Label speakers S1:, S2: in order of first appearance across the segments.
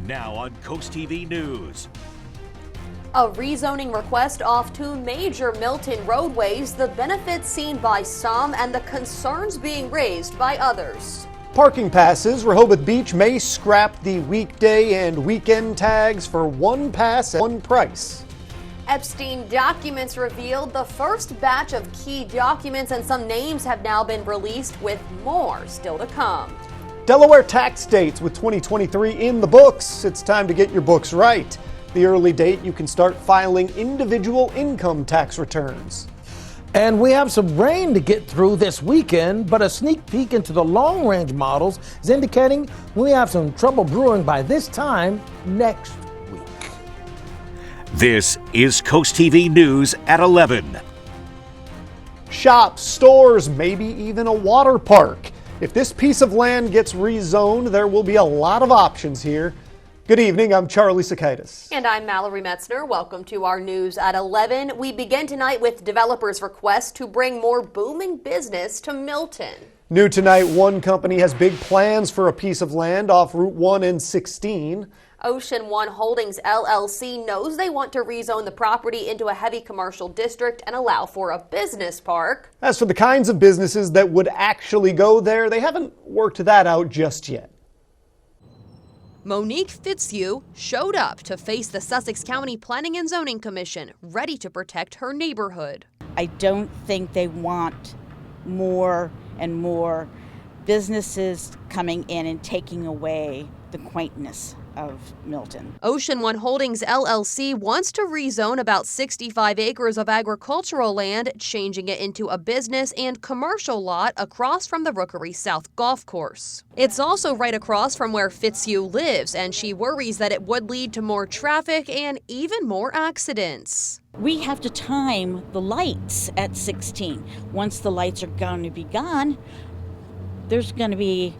S1: Now on Coast TV News.
S2: A rezoning request off two major Milton roadways, the benefits seen by some and the concerns being raised by others.
S3: Parking passes. Rehoboth Beach may scrap the weekday and weekend tags for one pass at one price.
S2: Epstein documents revealed the first batch of key documents, and some names have now been released, with more still to come.
S3: Delaware tax dates with 2023 in the books. It's time to get your books right. The early date you can start filing individual income tax returns.
S4: And we have some rain to get through this weekend, but a sneak peek into the long-range models is indicating we have some trouble brewing by this time next week.
S1: This is Coast TV News at 11.
S3: Shops, stores, maybe even a water park. If this piece of land gets rezoned, there will be a lot of options here. Good evening, I'm Charlie Sakaitis.
S2: And I'm Mallory Metzner. Welcome to our news at 11. We begin tonight with developers' request to bring more booming business to Milton.
S3: New tonight, one company has big plans for a piece of land off Route 1 and 16.
S2: Ocean One Holdings LLC knows they want to rezone the property into a heavy commercial district and allow for a business park.
S3: As for the kinds of businesses that would actually go there, they haven't worked that out just yet.
S2: Monique Fitzhugh showed up to face the Sussex County Planning and Zoning Commission, ready to protect her neighborhood.
S5: I don't think they want more and more businesses coming in and taking away the quaintness of Milton.
S2: Ocean One Holdings LLC wants to rezone about 65 acres of agricultural land, changing it into a business and commercial lot across from the Rookery South Golf Course. It's also right across from where Fitzhugh lives, and she worries that it would lead to more traffic and even more accidents.
S5: We have to time the lights at 16. Once the lights are going to be gone, there's going to be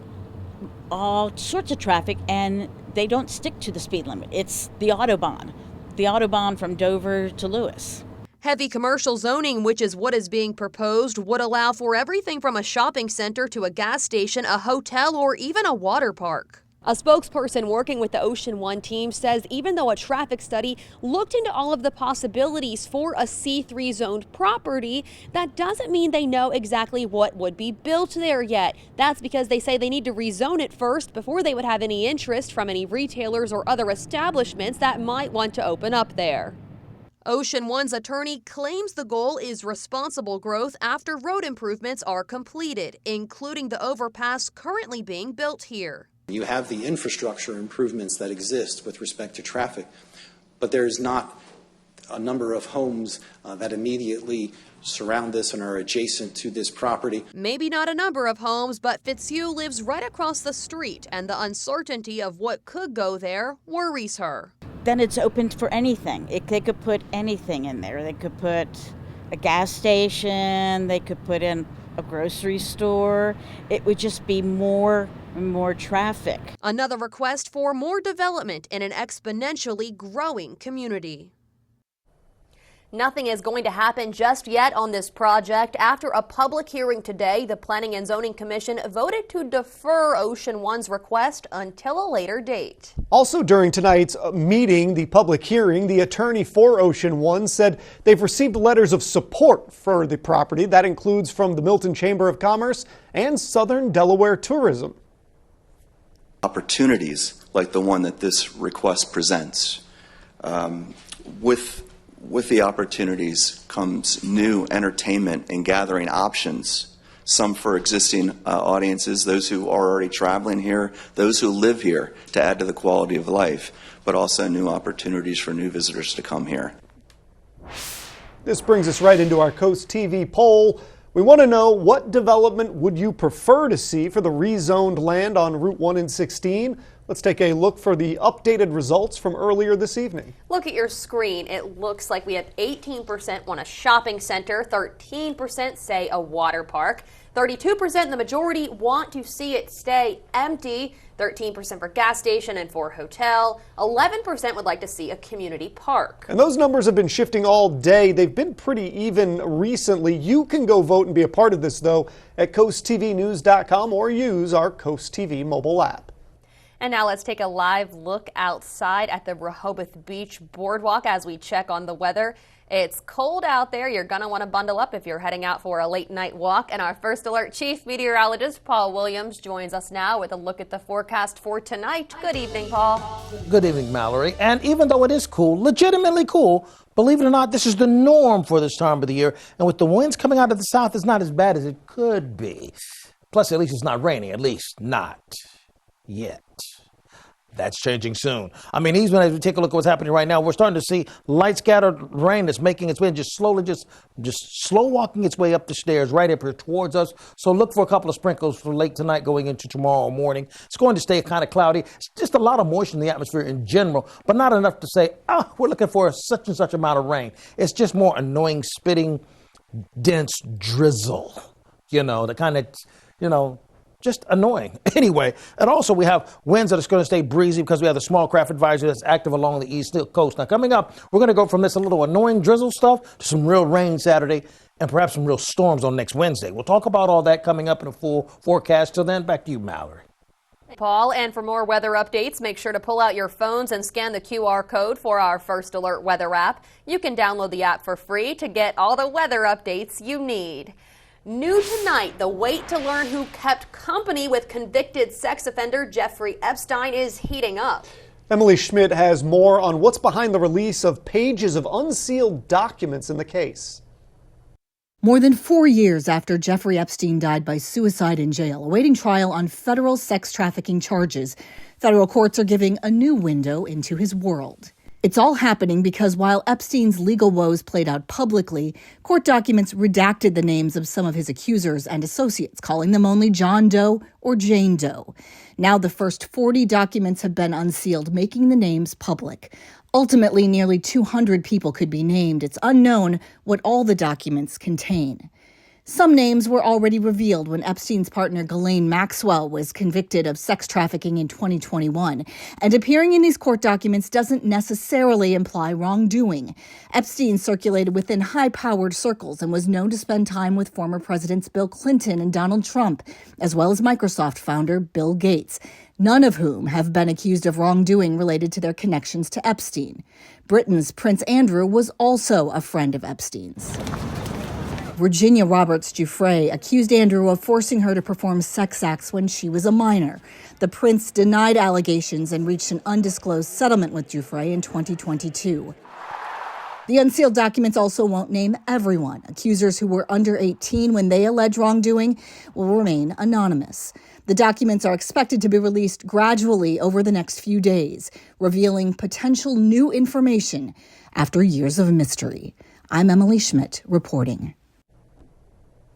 S5: all sorts of traffic, and they don't stick to the speed limit. It's the Autobahn from Dover to Lewis.
S2: Heavy commercial zoning, which is what is being proposed, would allow for everything from a shopping center to a gas station, a hotel, or even a water park. A spokesperson working with the Ocean One team says even though a traffic study looked into all of the possibilities for a C3 zoned property, that doesn't mean they know exactly what would be built there yet. That's because they say they need to rezone it first before they would have any interest from any retailers or other establishments that might want to open up there. Ocean One's attorney claims the goal is responsible growth after road improvements are completed, including the overpass currently being built here.
S6: You have the infrastructure improvements that exist with respect to traffic, but there's not a number of homes that immediately surround this and are adjacent to this property.
S2: Maybe not a number of homes, but Fitzhugh lives right across the street, and the uncertainty of what could go there worries her.
S5: Then it's open for anything. They could put anything in there. They could put a gas station, they could put in a grocery store. It would just be more and more traffic.
S2: Another request for more development in an exponentially growing community. Nothing is going to happen just yet on this project. After a public hearing today, the Planning and Zoning Commission voted to defer Ocean One's request until a later date.
S3: Also during tonight's meeting, the public hearing, the attorney for Ocean One said they've received letters of support for the property. That includes from the Milton Chamber of Commerce and Southern Delaware Tourism.
S7: Opportunities like the one that this request presents. With the opportunities comes new entertainment and gathering options, some for existing audiences, those who are already traveling here, those who live here, to add to the quality of life, but also new opportunities for new visitors to come here.
S3: This brings us right into our Coast TV poll. We want to know, what development would you prefer to see for the rezoned land on Route 1 and 16? Let's take a look for the updated results from earlier this evening.
S2: Look at your screen. It looks like we have 18% want a shopping center, 13% say a water park, 32% the majority want to see it stay empty, 13% for gas station and for hotel, 11% would like to see a community park.
S3: And those numbers have been shifting all day. They've been pretty even recently. You can go vote and be a part of this, though, at coasttvnews.com or use our Coast TV mobile app.
S2: And now let's take a live look outside at the Rehoboth Beach Boardwalk as we check on the weather. It's cold out there. You're going to want to bundle up if you're heading out for a late night walk. And our First Alert Chief Meteorologist Paul Williams joins us now with a look at the forecast for tonight. Good evening, Paul.
S4: Good evening, Mallory. And even though it is cool, legitimately cool, believe it or not, this is the norm for this time of the year. And with the winds coming out of the south, it's not as bad as it could be. Plus, at least it's not raining, at least not yet. That's changing soon. I mean, even as we take a look at what's happening right now, we're starting to see light scattered rain that's making its way and just slow walking its way up the stairs right up here towards us. So look for a couple of sprinkles for late tonight going into tomorrow morning. It's going to stay kind of cloudy. It's just a lot of moisture in the atmosphere in general, but not enough to say, we're looking for such and such amount of rain. It's just more annoying, spitting, dense drizzle, the kind of, just annoying. Anyway, and also we have winds that are going to stay breezy because we have the small craft advisory that's active along the east coast. Now, coming up, we're going to go from this a little annoying drizzle stuff to some real rain Saturday and perhaps some real storms on next Wednesday. We'll talk about all that coming up in a full forecast. Till then, back to you, Mallory.
S2: Paul, and for more weather updates, make sure to pull out your phones and scan the QR code for our First Alert weather app. You can download the app for free to get all the weather updates you need. New tonight, the wait to learn who kept company with convicted sex offender Jeffrey Epstein is heating up.
S3: Emily Schmidt has more on what's behind the release of pages of unsealed documents in the case.
S8: More than 4 years after Jeffrey Epstein died by suicide in jail, awaiting trial on federal sex trafficking charges, federal courts are giving a new window into his world. It's all happening because while Epstein's legal woes played out publicly, court documents redacted the names of some of his accusers and associates, calling them only John Doe or Jane Doe. Now the first 40 documents have been unsealed, making the names public. Ultimately, nearly 200 people could be named. It's unknown what all the documents contain. Some names were already revealed when Epstein's partner Ghislaine Maxwell was convicted of sex trafficking in 2021. And appearing in these court documents doesn't necessarily imply wrongdoing. Epstein circulated within high-powered circles and was known to spend time with former Presidents Bill Clinton and Donald Trump, as well as Microsoft founder Bill Gates, none of whom have been accused of wrongdoing related to their connections to Epstein. Britain's Prince Andrew was also a friend of Epstein's. Virginia Roberts Giuffre accused Andrew of forcing her to perform sex acts when she was a minor. The prince denied allegations and reached an undisclosed settlement with Giuffre in 2022. The unsealed documents also won't name everyone. Accusers who were under 18 when they allege wrongdoing will remain anonymous. The documents are expected to be released gradually over the next few days, revealing potential new information after years of mystery. I'm Emily Schmidt reporting.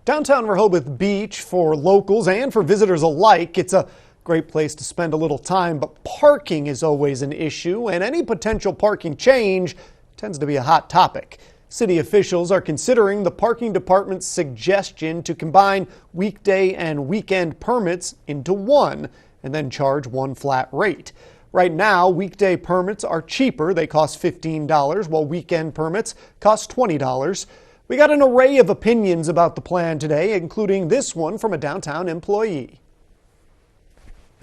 S3: Downtown Rehoboth Beach, for locals and for visitors alike, it's a great place to spend a little time, but parking is always an issue, and any potential parking change tends to be a hot topic. City officials are considering the parking department's suggestion to combine weekday and weekend permits into one and then charge one flat rate. Right now, weekday permits are cheaper. They cost $15, while weekend permits cost $20. We got an array of opinions about the plan today, including this one from a downtown employee.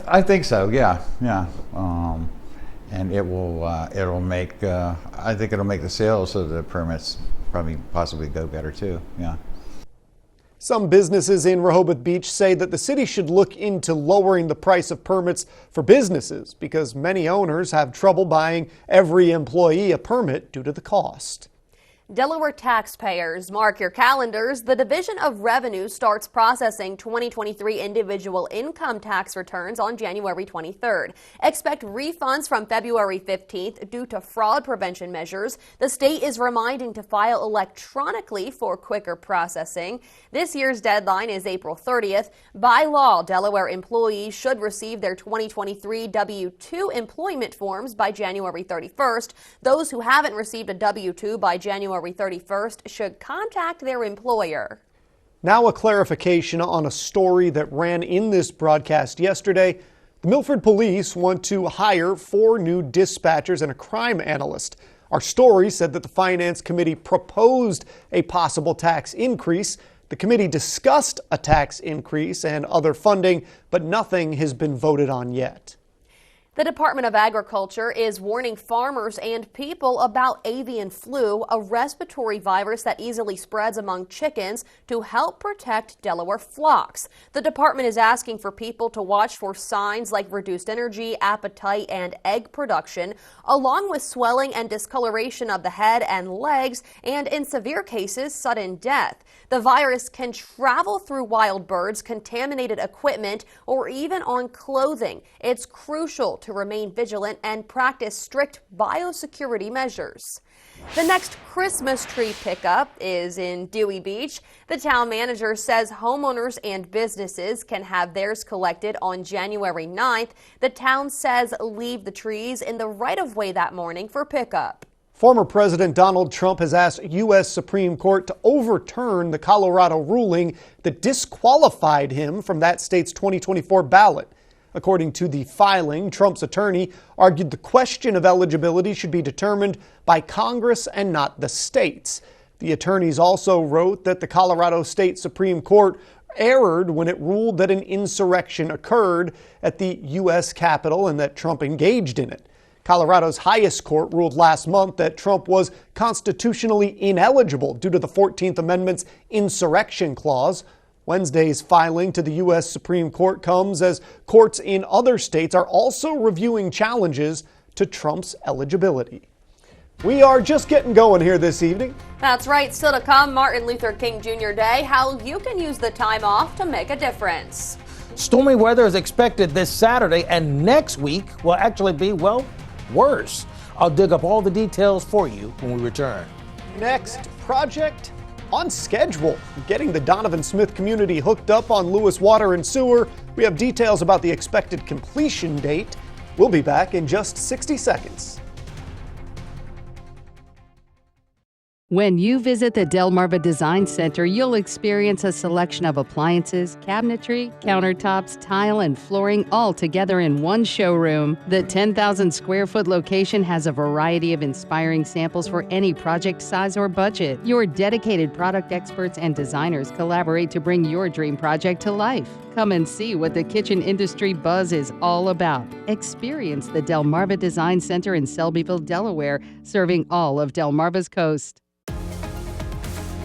S9: I think so, yeah. And it'll make, I think it'll make the sales of the permits possibly go better too, yeah.
S3: Some businesses in Rehoboth Beach say that the city should look into lowering the price of permits for businesses because many owners have trouble buying every employee a permit due to the cost.
S2: Delaware taxpayers, mark your calendars. The Division of Revenue starts processing 2023 individual income tax returns on January 23rd. Expect refunds from February 15th due to fraud prevention measures. The state is reminding to file electronically for quicker processing. This year's deadline is April 30th. By law, Delaware employees should receive their 2023 W-2 employment forms by January 31st. Those who haven't received a W-2 by January 31st should contact their employer.
S3: Now a clarification on a story that ran in this broadcast yesterday. The Milford Police want to hire 4 new dispatchers and a crime analyst. Our story said that the Finance Committee proposed a possible tax increase. The committee discussed a tax increase and other funding, but nothing has been voted on yet.
S2: The Department of Agriculture is warning farmers and people about avian flu, a respiratory virus that easily spreads among chickens, to help protect Delaware flocks. The department is asking for people to watch for signs like reduced energy, appetite, and egg production, along with swelling and discoloration of the head and legs, and in severe cases, sudden death. The virus can travel through wild birds, contaminated equipment, or even on clothing. It's crucial to remain vigilant and practice strict biosecurity measures. The next Christmas tree pickup is in Dewey Beach. The town manager says homeowners and businesses can have theirs collected on January 9th. The town says leave the trees in the right-of-way that morning for pickup.
S3: Former President Donald Trump has asked U.S. Supreme Court to overturn the Colorado ruling that disqualified him from that state's 2024 ballot. According to the filing, Trump's attorney argued the question of eligibility should be determined by Congress and not the states. The attorneys also wrote that the Colorado State Supreme Court erred when it ruled that an insurrection occurred at the U.S. Capitol and that Trump engaged in it. Colorado's highest court ruled last month that Trump was constitutionally ineligible due to the 14th Amendment's insurrection clause. Wednesday's filing to the U.S. Supreme Court comes as courts in other states are also reviewing challenges to Trump's eligibility. We are just getting going here this evening.
S2: That's right. Still to come, Martin Luther King Jr. Day, how you can use the time off to make a difference.
S4: Stormy weather is expected this Saturday, and next week will actually be, well, worse. I'll dig up all the details for you when we return.
S3: Next, project on schedule. Getting the Donovan Smith community hooked up on Lewis Water and Sewer. We have details about the expected completion date. We'll be back in just 60 seconds.
S10: When you visit the Delmarva Design Center, you'll experience a selection of appliances, cabinetry, countertops, tile, and flooring all together in one showroom. The 10,000 square foot location has a variety of inspiring samples for any project size or budget. Your dedicated product experts and designers collaborate to bring your dream project to life. Come and see what the kitchen industry buzz is all about. Experience the Delmarva Design Center in Selbyville, Delaware, serving all of Delmarva's coast.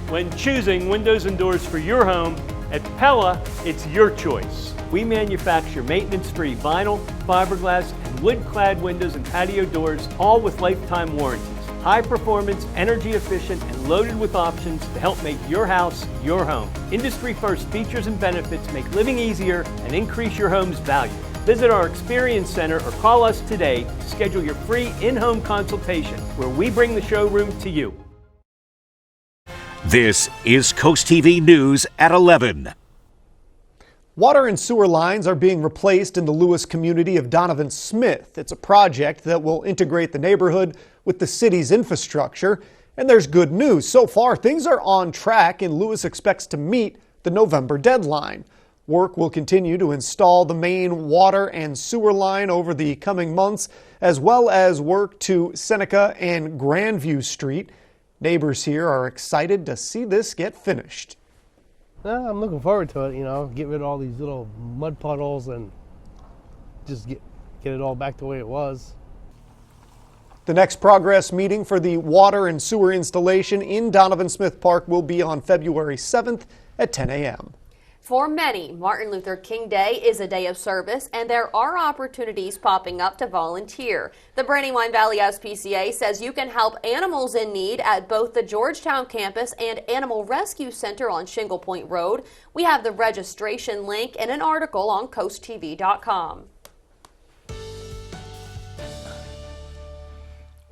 S11: When choosing windows and doors for your home, at Pella, it's your choice. We manufacture maintenance-free vinyl, fiberglass, and wood-clad windows and patio doors, all with lifetime warranties. High performance, energy efficient, and loaded with options to help make your house your home. Industry-first features and benefits make living easier and increase your home's value. Visit our Experience Center or call us today to schedule your free in-home consultation, where we bring the showroom to you.
S1: This is Coast TV News at 11.
S3: Water and sewer lines are being replaced in the Lewis community of Donovan Smith. It's a project that will integrate the neighborhood with the city's infrastructure. And there's good news. So far, things are on track, and Lewis expects to meet the November deadline. Work will continue to install the main water and sewer line over the coming months, as well as work to Seneca and Grandview Street. Neighbors here are excited to see this get finished.
S12: I'm looking forward to it, get rid of all these little mud puddles and just get it all back the way it was.
S3: The next progress meeting for the water and sewer installation in Donovan Smith Park will be on February 7th at 10 a.m.
S2: For many, Martin Luther King Day is a day of service, and there are opportunities popping up to volunteer. The Brandywine Valley SPCA says you can help animals in need at both the Georgetown campus and Animal Rescue Center on Shingle Point Road. We have the registration link in an article on CoastTV.com.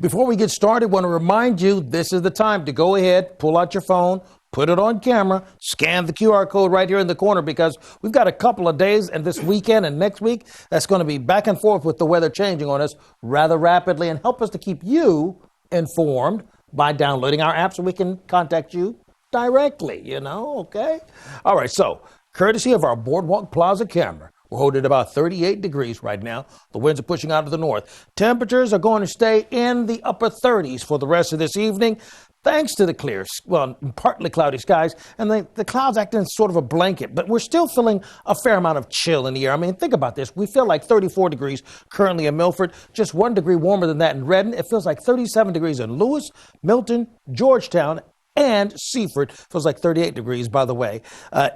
S4: Before we get started, I want to remind you this is the time to go ahead, pull out your phone, put it on camera, scan the QR code right here in the corner, because we've got a couple of days and this weekend and next week that's going to be back and forth with the weather changing on us rather rapidly, and help us to keep you informed by downloading our app so we can contact you directly, okay? All right, so courtesy of our Boardwalk Plaza camera, we're holding at about 38 degrees right now. The winds are pushing out of the north. Temperatures are going to stay in the upper 30s for the rest of this evening. thanks to the clear, well, partly cloudy skies, and the clouds acting as sort of a blanket. But we're still feeling a fair amount of chill in the air. I mean, think about this. We feel like 34 degrees currently in Milford, just 1 degree warmer than that in Redden. It feels like 37 degrees in Lewis, Milton, Georgetown, and Seaford. Feels like 38 degrees, by the way,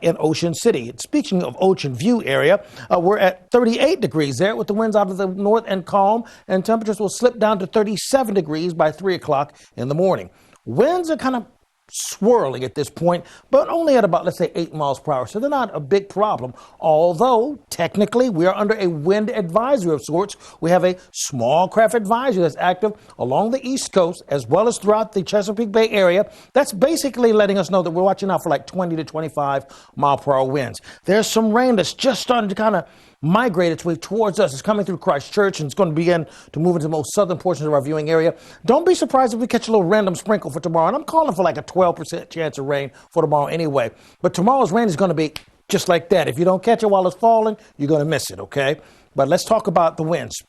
S4: in Ocean City. And speaking of Ocean View area, we're at 38 degrees there with the winds out of the north and calm, and temperatures will slip down to 37 degrees by 3 o'clock in the morning. Winds are kind of swirling at this point, but only at about, let's say, 8 miles per hour. So they're not a big problem. Although, technically, we are under a wind advisory of sorts. We have a small craft advisory that's active along the East Coast as well as throughout the Chesapeake Bay area. That's basically letting us know that we're watching out for like 20 to 25 mile per hour winds. There's some rain that's just starting to kind of migrate its way towards us. It's coming through Christchurch, and it's going to begin to move into the most southern portions of our viewing area. Don't be surprised if we catch a little random sprinkle for tomorrow. And I'm calling for like a 12% chance of rain for tomorrow anyway. But tomorrow's rain is going to be just like that. If you don't catch it while it's falling, you're going to miss it, okay? But let's talk about the winds.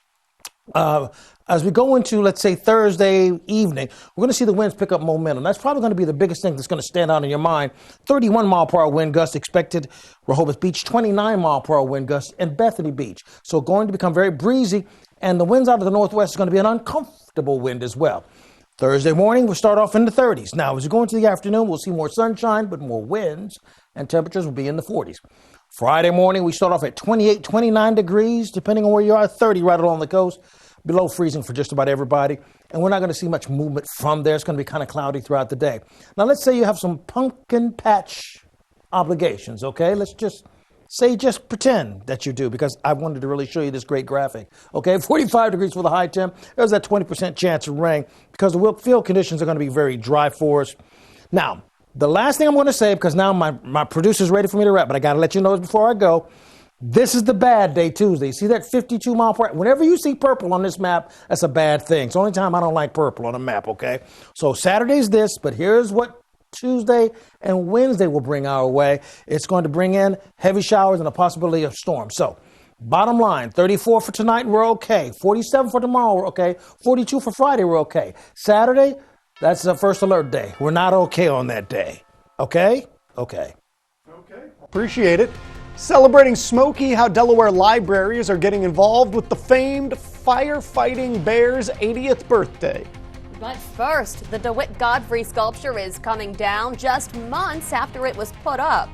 S4: As we go into, let's say, Thursday evening, we're going to see the winds pick up momentum. That's probably going to be the biggest thing that's going to stand out in your mind. 31 mile per hour wind gusts expected, Rehoboth Beach, 29 mile per hour wind gusts, and Bethany Beach. So going to become very breezy, and the winds out of the northwest is going to be an uncomfortable wind as well. Thursday morning, we'll start off in the 30s. Now, as we go into the afternoon, we'll see more sunshine, but more winds, and temperatures will be in the 40s. Friday morning, we start off at 28, 29 degrees, depending on where you are, 30 right along the coast. Below freezing for just about everybody. And we're not going to see much movement from there. It's going to be kind of cloudy throughout the day. Now, let's say you have some pumpkin patch obligations, okay? Let's just pretend that you do, because I wanted to really show you this great graphic. Okay, 45 degrees for the high temp. There's that 20% chance of rain because the field conditions are going to be very dry for us. Now, the last thing I'm going to say, because now my producer's ready for me to wrap, but I got to let you know before I go. This is the bad day, Tuesday. You see that 52 mile per hour? Whenever you see purple on this map, that's a bad thing. It's the only time I don't like purple on a map, okay? So Saturday's this, but here's what Tuesday and Wednesday will bring our way. It's going to bring in heavy showers and a possibility of storms. So bottom line, 34 for tonight, we're okay. 47 for tomorrow, we're okay. 42 for Friday, we're okay. Saturday, that's the first alert day. We're not okay on that day. Okay? Okay.
S3: Okay. Appreciate it. Celebrating Smokey, how Delaware libraries are getting involved with the famed firefighting bear's 80th birthday.
S2: But first, the DeWitt Godfrey sculpture is coming down just months after it was put up.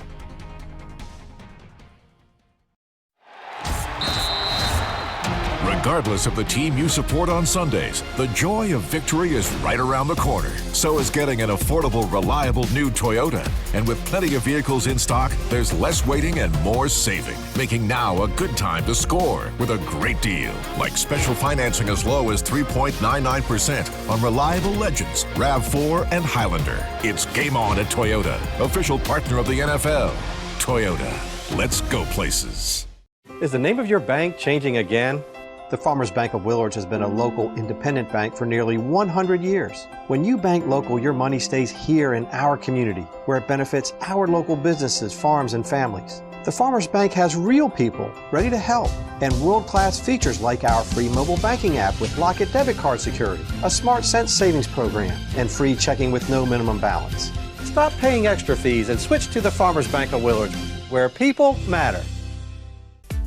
S13: Regardless of the team you support on Sundays, the joy of victory is right around the corner. So is getting an affordable, reliable new Toyota. And with plenty of vehicles in stock, there's less waiting and more saving, making now a good time to score with a great deal. Like special financing as low as 3.99% on reliable Legends, RAV4, and Highlander. It's game on at Toyota, official partner of the NFL. Toyota, let's go places.
S14: Is the name of your bank changing again? The Farmers Bank of Willards has been a local independent bank for nearly 100 years. When you bank local, your money stays here in our community, where it benefits our local businesses, farms, and families. The Farmers Bank has real people ready to help and world-class features like our free mobile banking app with Locket debit card security, a Smart Sense savings program, and free checking with no minimum balance. Stop paying extra fees and switch to the Farmers Bank of Willards, where people matter.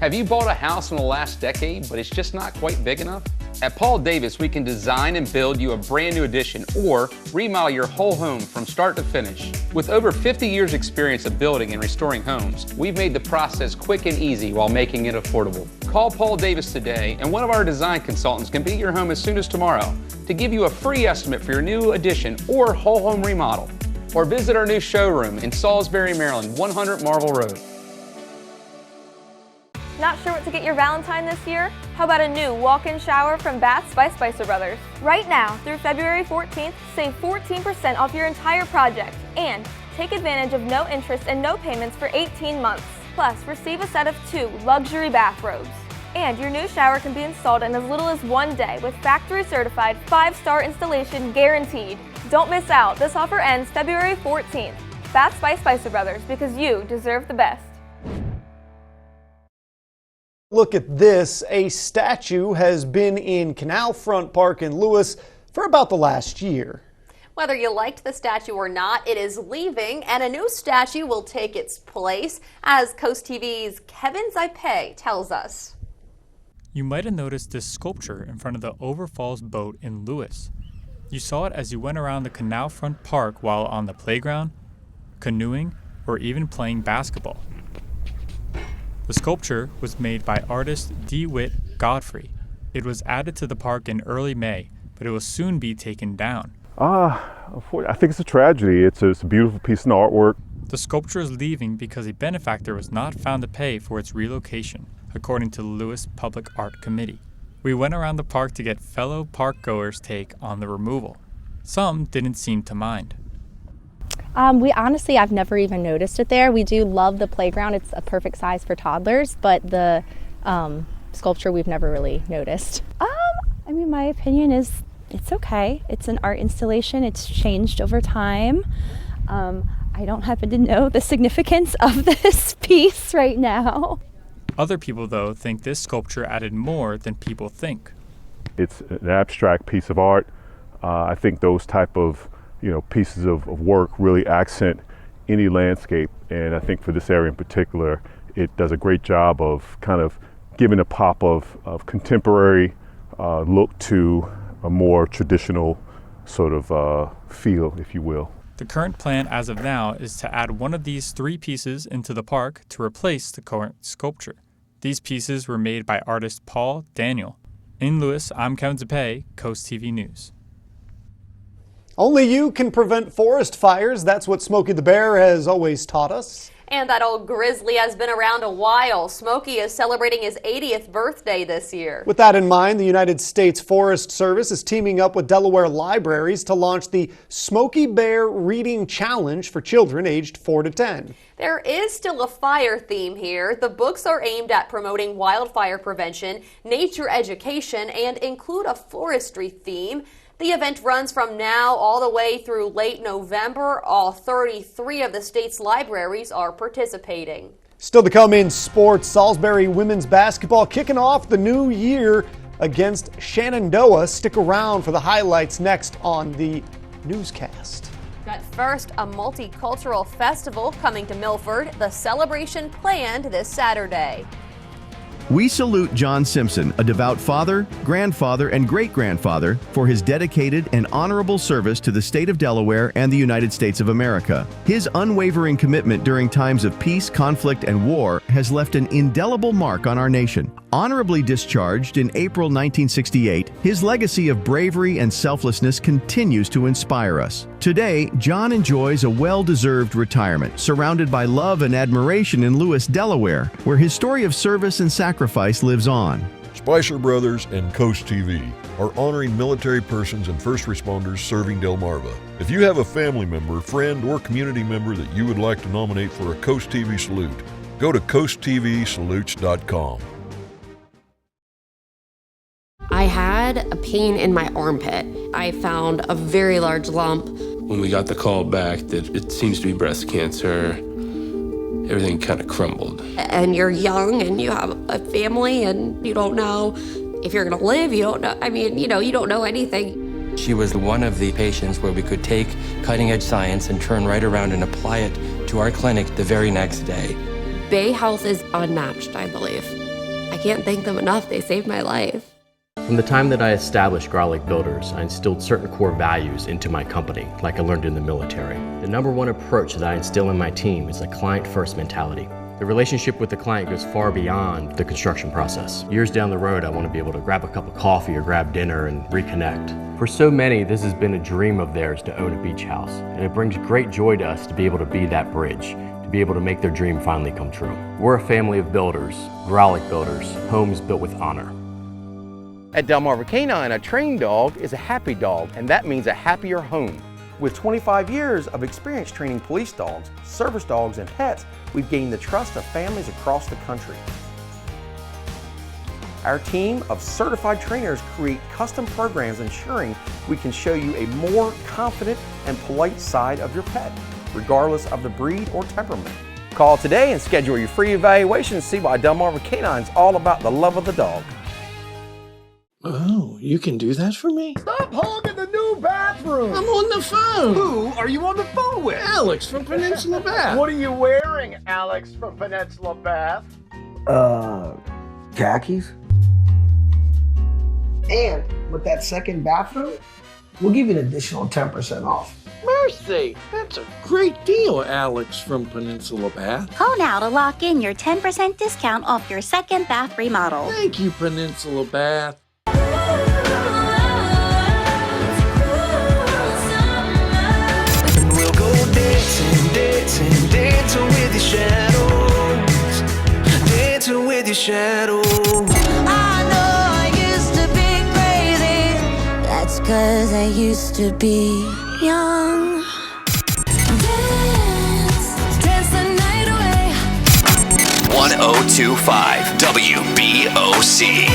S15: Have you bought a house in the last decade, but it's just not quite big enough? At Paul Davis, we can design and build you a brand new addition or remodel your whole home from start to finish. With over 50 years experience of building and restoring homes, we've made the process quick and easy while making it affordable. Call Paul Davis today, and one of our design consultants can be at your home as soon as tomorrow to give you a free estimate for your new addition or whole home remodel. Or visit our new showroom in Salisbury, Maryland, 100 Marvel Road.
S16: Not sure what to get your Valentine this year? How about a new walk-in shower from Baths by Spicer Brothers? Right now, through February 14th, save 14% off your entire project and take advantage of no interest and no payments for 18 months. Plus, receive a set of 2 luxury bathrobes. And your new shower can be installed in as little as 1 day with factory-certified 5-star installation guaranteed. Don't miss out. This offer ends February 14th. Baths by Spicer Brothers, because you deserve the best.
S3: Look at this. A statue has been in Canal Front Park in Lewis for about the last year.
S2: Whether you liked the statue or not, it is leaving, and a new statue will take its place, as Coast TV's Kevin Zaipe tells us.
S17: You might have noticed this sculpture in front of the Overfalls boat in Lewis. You saw it as you went around the Canal Front Park while on the playground, canoeing, or even playing basketball. The sculpture was made by artist DeWitt Godfrey. It was added to the park in early May, but it will soon be taken down.
S18: I think it's a tragedy. It's a beautiful piece of artwork.
S17: The sculpture is leaving because a benefactor was not found to pay for its relocation, according to the Lewis Public Art Committee. We went around the park to get fellow park goers' take on the removal. Some didn't seem to mind.
S19: I've never even noticed it there. We do love the playground. It's a perfect size for toddlers, but the sculpture we've never really noticed. My opinion is it's okay. It's an art installation. It's changed over time. I don't happen to know the significance of this piece right now.
S17: Other people, though, think this sculpture added more than people think.
S18: It's an abstract piece of art. I think those type of pieces of work really accent any landscape, and I think for this area in particular, it does a great job of kind of giving a pop of contemporary look to a more traditional sort of feel, if you will.
S17: The current plan as of now is to add one of these 3 pieces into the park to replace the current sculpture. These pieces were made by artist Paul Daniel. In Lewis, I'm Kevin Zaipe, Coast TV News.
S3: Only you can prevent forest fires. That's what Smokey the Bear has always taught us.
S2: And that old grizzly has been around a while. Smokey is celebrating his 80th birthday this year.
S3: With that in mind, the United States Forest Service is teaming up with Delaware libraries to launch the Smokey Bear Reading Challenge for children aged 4 to 10.
S2: There is still a fire theme here. The books are aimed at promoting wildfire prevention, nature education, and include a forestry theme. The event runs from now all the way through late November. All 33 of the state's libraries are participating.
S3: Still to come in sports, Salisbury women's basketball kicking off the new year against Shenandoah. Stick around for the highlights next on the newscast.
S2: But first, a multicultural festival coming to Milford. The celebration planned this Saturday.
S20: We salute John Simpson, a devout father, grandfather, and great-grandfather, for his dedicated and honorable service to the state of Delaware and the United States of America. His unwavering commitment during times of peace, conflict, and war has left an indelible mark on our nation. Honorably discharged in April 1968, his legacy of bravery and selflessness continues to inspire us. Today, John enjoys a well-deserved retirement, surrounded by love and admiration in Lewis, Delaware, where his story of service and sacrifice lives on.
S21: Spicer Brothers and Coast TV are honoring military persons and first responders serving Delmarva. If you have a family member, friend, or community member that you would like to nominate for a Coast TV salute, go to coasttvsalutes.com.
S22: I had a pain in my armpit. I found a very large lump.
S23: When we got the call back that it seems to be breast cancer, everything kind of crumbled.
S22: And you're young and you have a family and you don't know if you're gonna live, you don't know, you don't know anything.
S23: She was one of the patients where we could take cutting edge science and turn right around and apply it to our clinic the very next day.
S22: Bay Health is unmatched, I believe. I can't thank them enough, they saved my life.
S24: From the time that I established Garlic Builders, I instilled certain core values into my company, like I learned in the military. The number one approach that I instill in my team is a client-first mentality. The relationship with the client goes far beyond the construction process. Years down the road, I want to be able to grab a cup of coffee or grab dinner and reconnect. For so many, this has been a dream of theirs to own a beach house, and it brings great joy to us to be able to be that bridge, to be able to make their dream finally come true. We're a family of builders, Garlic Builders, homes built with honor.
S25: At Delmarva Canine, a trained dog is a happy dog, and that means a happier home. With 25 years of experience training police dogs, service dogs, and pets, we've gained the trust of families across the country. Our team of certified trainers create custom programs ensuring we can show you a more confident and polite side of your pet, regardless of the breed or temperament. Call today and schedule your free evaluation and see why Delmarva Canine is all about the love of the dog.
S4: Oh, you can do that for me?
S5: Stop hogging the new bathroom!
S4: I'm on the phone.
S5: Who are you on the phone with?
S4: Alex from Peninsula Bath.
S5: What are you wearing, Alex from Peninsula Bath?
S6: Khakis. And with that second bathroom, we'll give you an additional 10% off.
S4: Mercy, that's a great deal, Alex from Peninsula Bath.
S7: Call now to lock in your 10% discount off your second bath remodel.
S4: Thank you, Peninsula Bath.
S8: We'll go dancing, dancing, dancing with your shadows. Dancing with your shadows.
S9: I know I used to be crazy. That's 'cause I used to be young. Dance, dance the night away.
S1: 1025 WBOC.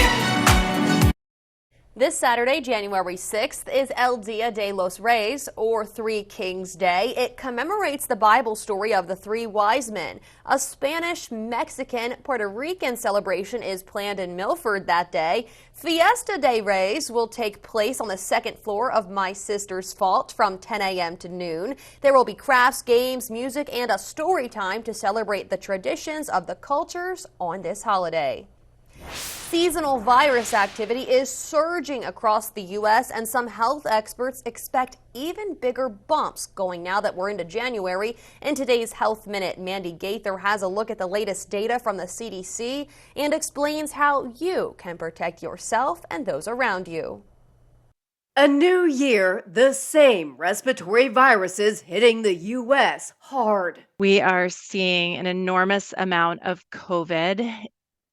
S2: This Saturday, January 6th, is El Dia de los Reyes, or Three Kings Day. It commemorates the Bible story of the three wise men. A Spanish, Mexican, Puerto Rican celebration is planned in Milford that day. Fiesta de Reyes will take place on the second floor of My Sister's Fault from 10 a.m. to noon. There will be crafts, games, music, and a story time to celebrate the traditions of the cultures on this holiday. Seasonal virus activity is surging across the U.S., and some health experts expect even bigger bumps going now that we're into January. In today's Health Minute, Mandy Gaither has a look at the latest data from the CDC and explains how you can protect yourself and those around you.
S26: A new year, the same respiratory viruses hitting the U.S. hard.
S27: We are seeing an enormous amount of COVID.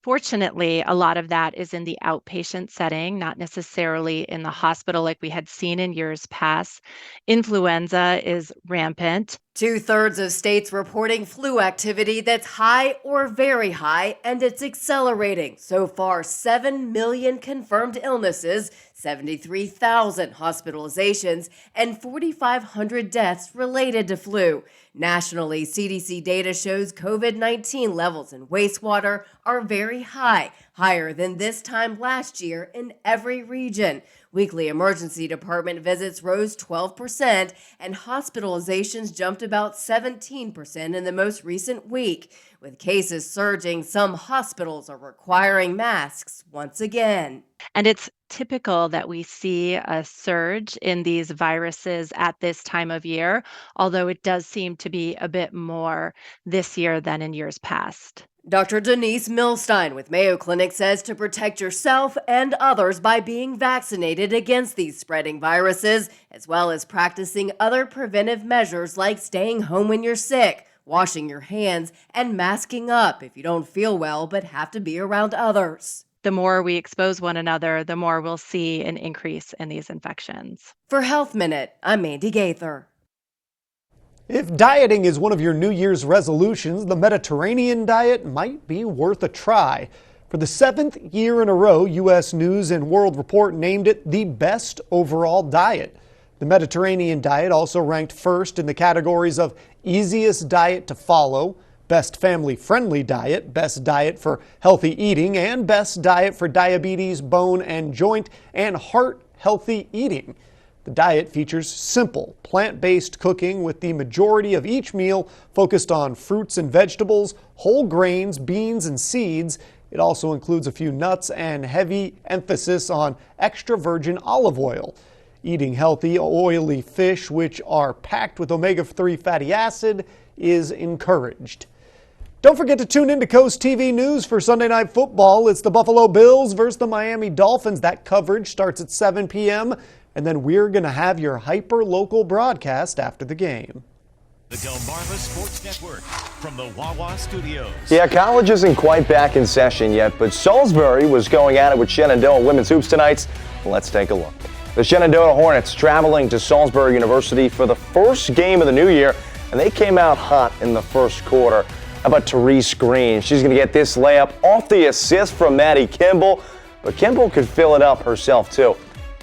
S27: Fortunately, a lot of that is in the outpatient setting, not necessarily in the hospital like we had seen in years past. Influenza is rampant.
S26: 2/3 of states reporting flu activity that's high or very high, and it's accelerating. So far, 7 million confirmed illnesses, 73,000 hospitalizations, and 4,500 deaths related to flu. Nationally, CDC data shows COVID-19 levels in wastewater are very high, higher than this time last year in every region. Weekly emergency department visits rose 12%, and hospitalizations jumped about 17% in the most recent week. With cases surging, some hospitals are requiring masks once again.
S27: And it's typical that we see a surge in these viruses at this time of year, although it does seem to be a bit more this year than in years past.
S26: Dr. Denise Milstein with Mayo Clinic says to protect yourself and others by being vaccinated against these spreading viruses, as well as practicing other preventive measures like staying home when you're sick, washing your hands, and masking up if you don't feel well but have to be around others.
S27: The more we expose one another, the more we'll see an increase in these infections.
S26: For Health Minute, I'm Mandy Gaither.
S3: If dieting is one of your New Year's resolutions, the Mediterranean diet might be worth a try. For the 7th year in a row, U.S. News and World Report named it the best overall diet. The Mediterranean diet also ranked first in the categories of easiest diet to follow, best family-friendly diet, best diet for healthy eating, and best diet for diabetes, bone and joint, and heart-healthy eating. The diet features simple, plant-based cooking with the majority of each meal focused on fruits and vegetables, whole grains, beans, and seeds. It also includes a few nuts and heavy emphasis on extra virgin olive oil. Eating healthy, oily fish, which are packed with omega-3 fatty acid, is encouraged. Don't forget to tune in to Coast TV News for Sunday Night Football. It's the Buffalo Bills versus the Miami Dolphins. That coverage starts at 7 p.m., and then we're going to have your hyper-local broadcast after the game.
S1: The Delmarva Sports Network from the Wawa Studios.
S28: Yeah, college isn't quite back in session yet, but Salisbury was going at it with Shenandoah women's hoops tonight. Let's take a look. The Shenandoah Hornets traveling to Salisbury University for the first game of the new year, and they came out hot in the first quarter. How about Therese Green? She's going to get this layup off the assist from Maddie Kimball, but Kimball could fill it up herself too.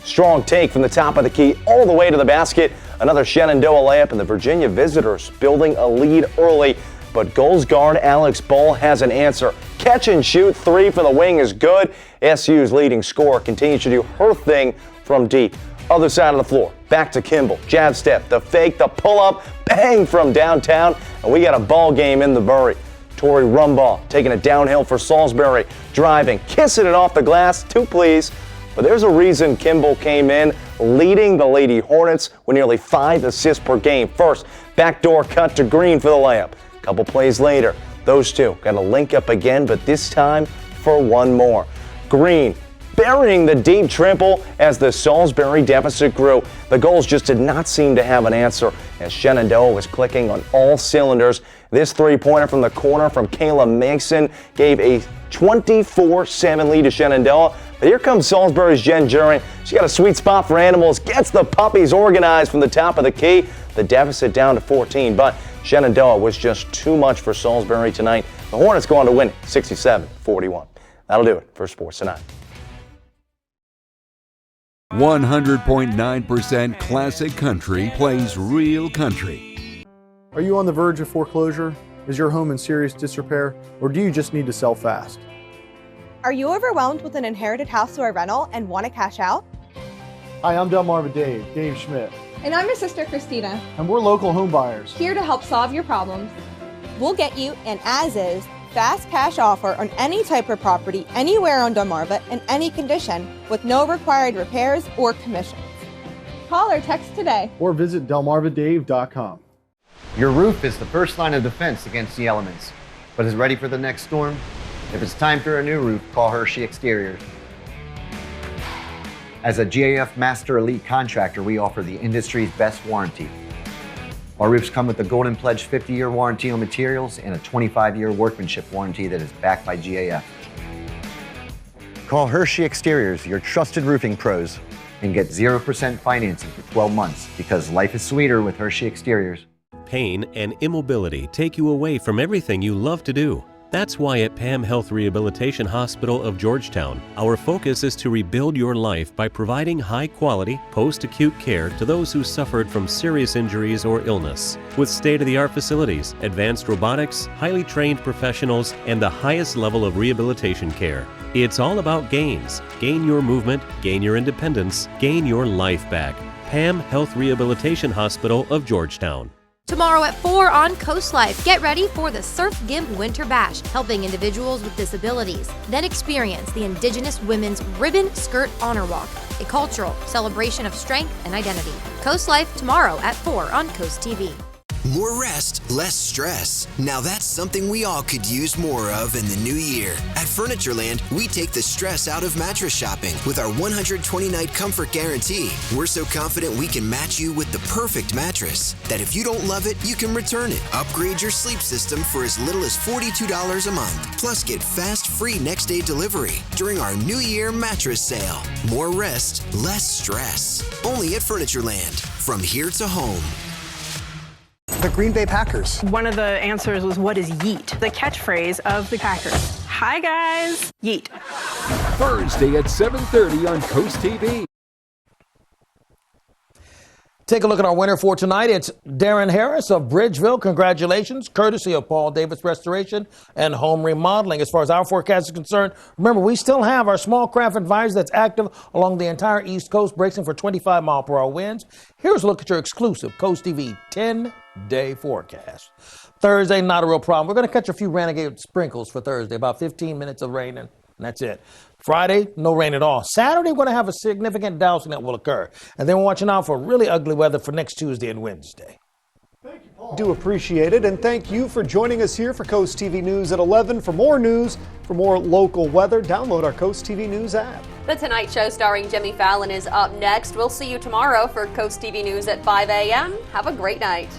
S28: Strong take from the top of the key all the way to the basket. Another Shenandoah layup, and the Virginia visitors building a lead early. But goals guard Alex Bull has an answer. Catch and shoot 3 for the wing is good. SU's leading scorer continues to do her thing from deep. Other side of the floor, back to Kimball. Jab step, the fake, the pull-up, bang from downtown, and we got a ball game in the Murray. Tori Rumbaugh taking it downhill for Salisbury, driving, kissing it off the glass, 2 please. But there's a reason Kimball came in leading the Lady Hornets with nearly 5 assists per game. First, backdoor cut to Green for the layup. A couple plays later, those two got to link up again, but this time for one more. Green burying the deep triple as the Salisbury deficit grew. The goals just did not seem to have an answer as Shenandoah was clicking on all cylinders. This three-pointer from the corner from Kayla Mason gave a 24-7 lead to Shenandoah. But here comes Salisbury's Jen Jurin. She got a sweet spot for animals, gets the puppies organized from the top of the key. The deficit down to 14, but Shenandoah was just too much for Salisbury tonight. The Hornets go on to win 67-41. That'll do it for Sports Tonight.
S10: 100.9% classic country plays real country.
S11: Are you on the verge of foreclosure? Is your home in serious disrepair? Or do you just need to sell fast?
S12: Are you overwhelmed with an inherited house or a rental and want to cash out?
S11: Hi, I'm Delmarva Dave Schmidt.
S12: And I'm your sister Christina.
S11: And we're local home buyers.
S12: Here to help solve your problems. We'll get you an as-is, fast cash offer on any type of property anywhere on Delmarva in any condition with no required repairs or commissions. Call or text today.
S11: Or visit delmarvadave.com.
S13: Your roof is the first line of defense against the elements, but is ready for the next storm? If it's time for a new roof, call Hershey Exteriors. As a GAF Master Elite contractor, we offer the industry's best warranty. Our roofs come with a Golden Pledge 50-year warranty on materials and a 25-year workmanship warranty that is backed by GAF. Call Hershey Exteriors, your trusted roofing pros, and get 0% financing for 12 months because life is sweeter with Hershey Exteriors.
S14: Pain and immobility take you away from everything you love to do. That's why at PAM Health Rehabilitation Hospital of Georgetown, our focus is to rebuild your life by providing high-quality, post-acute care to those who suffered from serious injuries or illness. With state-of-the-art facilities, advanced robotics, highly trained professionals, and the highest level of rehabilitation care. It's all about gains. Gain your movement, gain your independence, gain your life back. PAM Health Rehabilitation Hospital of Georgetown.
S15: Tomorrow at 4 on Coast Life, get ready for the Surf Gimp Winter Bash, helping individuals with disabilities. Then experience the Indigenous Women's Ribbon Skirt Honor Walk, a cultural celebration of strength and identity. Coast Life tomorrow at 4 on Coast TV.
S16: More rest, less stress. Now that's something we all could use more of in the new year. At Furnitureland, we take the stress out of mattress shopping with our 120-night comfort guarantee. We're so confident we can match you with the perfect mattress that if you don't love it, you can return it. Upgrade your sleep system for as little as $42 a month. Plus get fast, free next-day delivery during our New Year mattress sale. More rest, less stress. Only at Furnitureland. From here to home.
S19: The Green Bay Packers.
S29: One of the answers was, what is yeet? The catchphrase of the Packers. Hi, guys. Yeet.
S10: Thursday at 7:30 on Coast TV.
S4: Take a look at our winner for tonight. It's Darren Harris of Bridgeville. Congratulations, courtesy of Paul Davis Restoration and Home Remodeling. As far as our forecast is concerned, remember, we still have our small craft advisory that's active along the entire East Coast, bracing for 25-mile-per-hour winds. Here's a look at your exclusive Coast TV 10-day forecast. Thursday, not a real problem. We're going to catch a few renegade sprinkles for Thursday, about 15 minutes of rain, and that's it. Friday, no rain at all. Saturday, we're going to have a significant dousing that will occur. And then we're watching out for really ugly weather for next Tuesday and Wednesday.
S3: Thank you, Paul. Do appreciate it. And thank you for joining us here for Coast TV News at 11. For more news, for more local weather, download our Coast TV News app.
S2: The Tonight Show starring Jimmy Fallon is up next. We'll see you tomorrow for Coast TV News at 5 a.m. Have a great night.